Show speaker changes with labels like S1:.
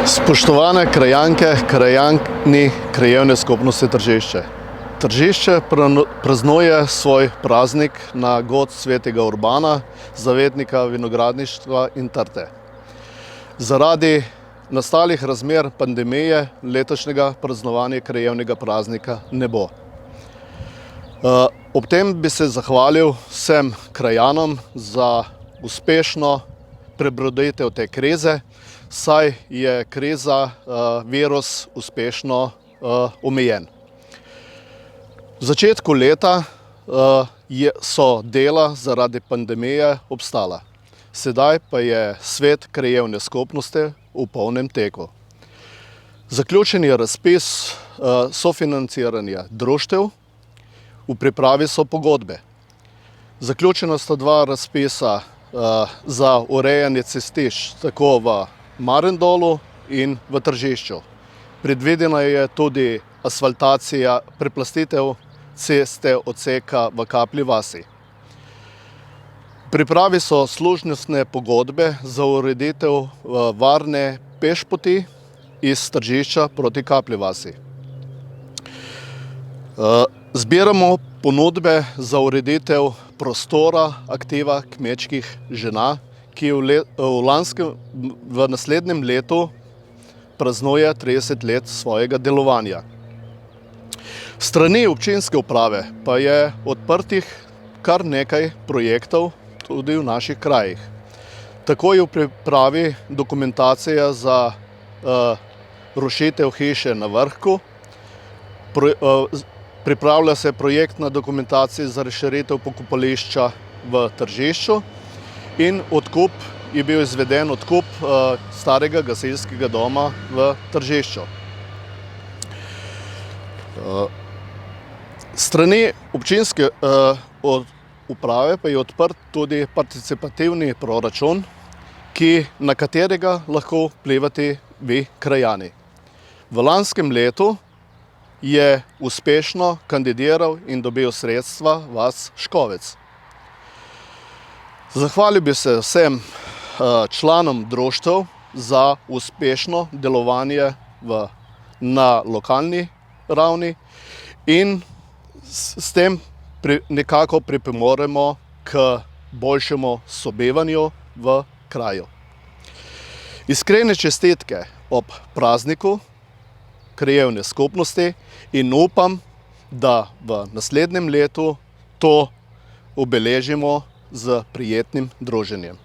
S1: Spoštovane krajanke, krajani krajevne skupnosti Tržišče. Tržišče praznuje svoj praznik na god svetega Urbana, zavetnika vinogradništva in trte. Zaradi nastalih razmer pandemije letošnjega praznovanja krajevnega praznika ne bo. Ob tem bi se zahvalil vsem krajanom za uspešno prebroditev te krize, saj je kriza, virus uspešno omejen. V začetku leta so dela zaradi pandemije obstala. Sedaj pa je svet krajevne skupnosti v polnem teku. Zaključen je razpis sofinanciranja društev, v pripravi so pogodbe. Zaključena sta dva razpisa za urejanje cestišč, tako v Marendolu in v Tržišču. Predvidena je tudi asfaltacija, preplastitev ceste odseka v Kaplji vasi. V pripravi so služnostne pogodbe za ureditev varne pešpoti iz Tržišča proti Kaplji vasi. Zbiramo ponudbe za ureditev prostora aktiva kmečkih žena, ki v naslednjem letu praznuje 30 let svojega delovanja. S strani občinske uprave pa je odprtih kar nekaj projektov tudi v naših krajih. Tako je v pripravi dokumentacija za rušitev hiše na Vrhku, pripravlja se projektna dokumentacija za razširitev pokopališča v Tržišču in je bil izveden odkup starega gasilskega doma v Tržišču. S strani občinske uprave pa je odprt tudi participativni proračun, na katerega lahko vplivate vi krajani. V lanskem letu je uspešno kandidiral in dobil sredstva vas Škovec. Zahvalil bi se vsem članom društev za uspešno delovanje na lokalni ravni in s tem nekako pripomoremo k boljšemu sobivanju v kraju. Iskrene čestitke ob prazniku krajevne skupnosti in upam, da v naslednjem letu to obeležimo z prijetnim druženjem.